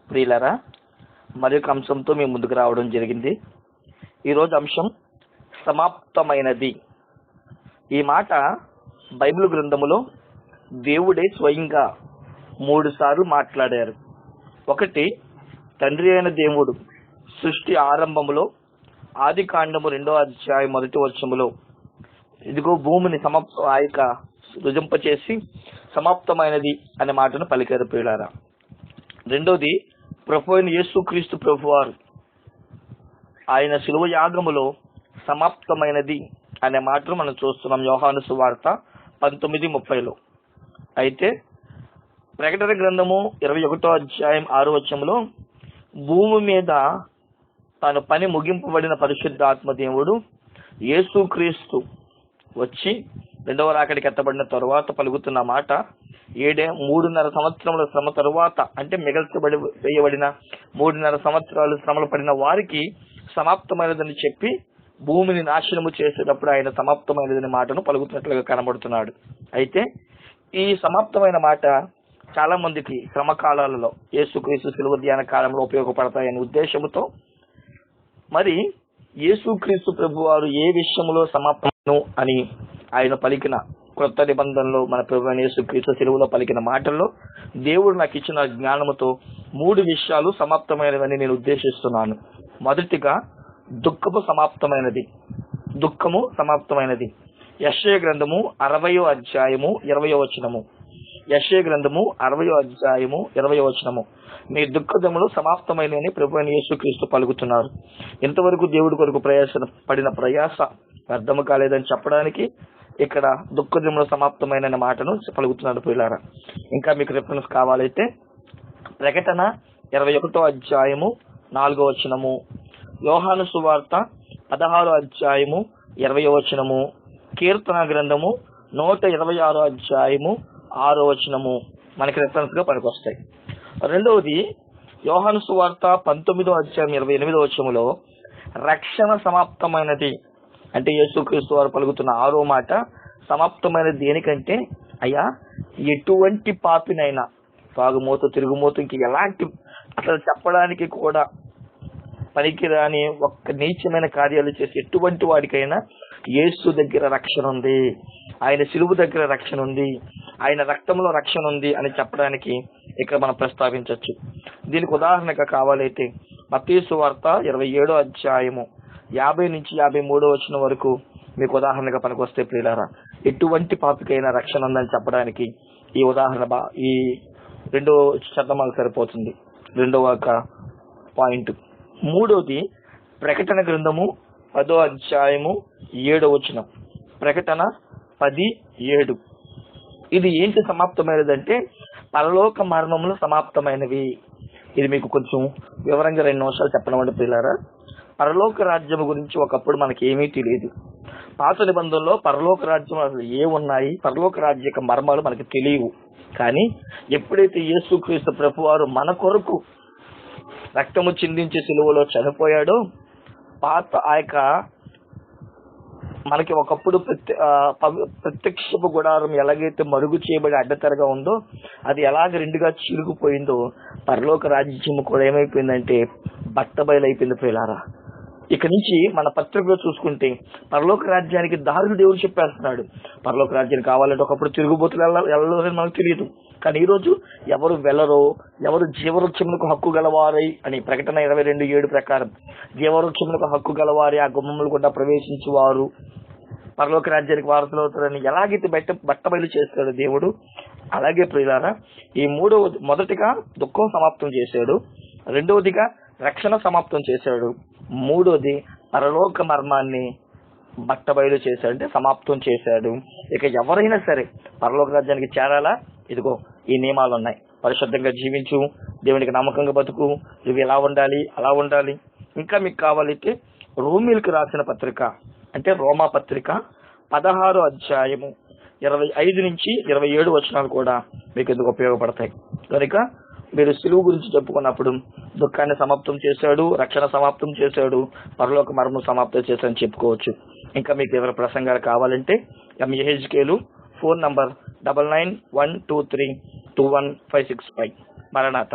ప్రియులరా, మరి ఒక అంశంతో మేము ముందుకు రావడం జరిగింది. ఈరోజు అంశం సమాప్తమైనది. ఈ మాట బైబిల్ గ్రంథములో దేవుడే స్వయంగా 3 సార్లు మాట్లాడారు. ఒకటి, తండ్రి అయిన దేవుడు సృష్టి ఆరంభములో ఆది కాండము 2వ అధ్యాయం 1వ వచనములో ఇదిగో భూమిని రుజింపచేసి సమాప్తమైనది అనే మాటను పలికారు. ప్రియులారా, రెండోది, ప్రభు అయిన యేసుక్రీస్తు ప్రభువారు ఆయన శిలువ యాగములో సమాప్తమైనది అనే మాటను మనం చూస్తున్నాం యోహాను సువార్త 19:30లో. అయితే ప్రకటన గ్రంథము 21వ అధ్యాయం 6వ వచనంలో భూమి మీద తాను పని ముగింపబడిన పరిశుద్ధాత్మ దేవుడు యేసుక్రీస్తు వచ్చి రెండవ రాకడికి ఎత్తబడిన తరువాత పలుకుతున్న మాట, 3.5 సంవత్సరముల శ్రమ తరువాత, అంటే వేయబడిన 3.5 సంవత్సరాలు శ్రమలు పడిన వారికి సమాప్తమైనదని చెప్పి భూమిని నాశనము చేసేటప్పుడు ఆయన సమాప్తమైనదని మాటను పలుకుతున్నట్లుగా కనబడుతున్నాడు. అయితే ఈ సమాప్తమైన మాట చాలా మందికి శ్రమ కాలాలలో యేసుక్రీస్తు శిలువ ధ్యాన కాలంలో ఉపయోగపడతాయనే ఉద్దేశంతో, మరి యేసుక్రీస్తు ప్రభువారు ఏ విషయంలో సమాప్తము అని ఆయన పలికిన క్రొత్త నిబంధనలో మన ప్రభు అయిన యేసుక్రీస్తు శిలువలో పలికిన మాటల్లో దేవుడు నాకు ఇచ్చిన జ్ఞానముతో 3 విషయాలు సమాప్తమైనవని నేను ఉద్దేశిస్తున్నాను. మొదటిగా, దుఃఖము సమాప్తమైనది. యెషయా గ్రంథము 60వ అధ్యాయము 20వ వచనము. యెషయా గ్రంథము 60వ అధ్యాయము 20వ వచనము. మీ దుఃఖదములు సమాప్తమైనని ప్రభు అయిన యేసుక్రీస్తు పలుకుతున్నారు. ఇంతవరకు దేవుడి కొరకు పడిన ప్రయాస వ్యర్థము కాలేదని చెప్పడానికి ఇక్కడ దుఃఖదములు సమాప్తమైన మాటను పలుకుతున్నాడు. ప్రియులారా, ఇంకా మీకు రిఫరెన్స్ కావాలైతే ప్రకటన 21వ అధ్యాయము 4వ వచనము, యోహాను సువార్త 16వ అధ్యాయము 20వ వచనము, కీర్తన గ్రంథము 126వ అధ్యాయము 6వ వచనము మనకి రిఫరెన్స్ గా పనికొస్తాయి. రెండవది, యోహాను సువార్త 19వ అధ్యాయం 28వ వచనములో రక్షణ సమాప్తమైనది అంటే యేసుక్రీస్తు వారు పలుకుతున్న 6వ మాట సమాప్తమైనది దేనికంటే, అయ్యా ఎటువంటి పాపినైనా తాగుమోతు తిరుగుమోతు ఇంక ఎలాంటి అసలు చెప్పడానికి కూడా పనికిరాని ఒక్క నీచమైన కార్యాలు చేసి ఎటువంటి వాడికైనా యేసు దగ్గర రక్షణ ఉంది, ఆయన శిలువ దగ్గర రక్షణ ఉంది, ఆయన రక్తంలో రక్షణ ఉంది అని చెప్పడానికి ఇక్కడ మనం ప్రస్తావించవచ్చు. దీనికి ఉదాహరణగా కావాలైతే మత్తయి సువార్త 27వ అధ్యాయము 50 నుంచి 53వ వచనం వరకు మీకు ఉదాహరణగా పనికొస్తే ప్రియులారా, ఎటువంటి పాపికైనా రక్షణ ఉందని చెప్పడానికి ఈ ఉదాహరణ ఈ 2వ శతమాలు సరిపోతుంది. 2వ పాయింట్. మూడోది, ప్రకటన గ్రంథము 10వ అధ్యాయము 7వ వచనం. ప్రకటన 10:7. ఇది ఏంటి సమాప్తమైనదంటే పరలోక మర్మములు సమాప్తమైనవి. ఇది మీకు కొంచెం వివరంగా 2 నిమిషాలు చెప్పనమండి ప్రియులారా. పరలోక రాజ్యం గురించి ఒకప్పుడు మనకి ఏమీ తెలియదు. పాత నిబంధనలో పరలోక రాజ్యం అసలు ఏమున్నాయి, పరలోక రాజ్య యొక్క మర్మాలు మనకి తెలియవు. కానీ ఎప్పుడైతే యేసుక్రీస్తు ప్రభువారు మన కొరకు రక్తము చిందించి సిలువలో చనిపోయాడో, పాత ఆ యొక్క మనకి ఒకప్పుడు ప్రత్యక్షపు గుడారం ఎలాగైతే మరుగు చేయబడి అడ్డతెరగా ఉందో అది ఎలాగ 2గా చీలుకుపోయిందో, పరలోక రాజ్యం కూడా ఏమైపోయిందంటే బట్టబయలైపోయింది ప్రియులారా. ఇక నుంచి మన పత్రికలో చూసుకుంటే పరలోక రాజ్యానికి దారులు దేవుడు చెప్పేస్తున్నాడు. పరలోక రాజ్యానికి కావాలంటే ఒకప్పుడు తిరుగుబోతులు వెళ్ళలేదని మనకు తెలియదు. కానీ ఈ రోజు ఎవరు వెళ్ళరో, ఎవరు జీవవృక్షములకు హక్కు గలవారై అని ప్రకటన 22:7 ప్రకారం జీవవృక్షములకు హక్కు గలవారి ఆ గుమ్మములు కూడా ప్రవేశించి వారు పరలోక రాజ్యానికి వారసులు అవుతారని ఎలాగైతే బట్టబయలు చేస్తాడు దేవుడు, అలాగే ప్రియులారా ఈ మొదటిగా దుఃఖం సమాప్తం చేశాడు, రెండవదిగా రక్షణ సమాప్తం చేశాడు, మూడోది పరలోక మర్మాన్ని బట్టబయలు చేశాడు అంటే సమాప్తం చేశాడు. ఇక ఎవరైనా సరే పరలోక రాజ్యానికి చేరాలా, ఇదిగో ఈ నియమాలు ఉన్నాయి. పరిశుద్ధంగా జీవించు, దేవునికి నమ్మకంగా బతుకు, ఇవి ఎలా ఉండాలి అలా ఉండాలి. ఇంకా మీకు కావాలంటే రోమీలకు రాసిన పత్రిక అంటే రోమా పత్రిక 16వ అధ్యాయము 25 నుంచి 27 వచనాలు కూడా మీకు ఎందుకు ఉపయోగపడతాయి. కనుక మీరు సిలువ గురించి చెప్పుకున్నప్పుడు దుఃఖాన్ని సమాప్తం చేశాడు, రక్షణ సమాప్తం చేశాడు, పరలోక మర్మం సమాప్తం చేశాడని చెప్పుకోవచ్చు. ఇంకా మీకు ఎవరి ప్రసంగాలు కావాలంటే MAHKలు ఫోన్ నంబర్ 9912321565. మరణాత.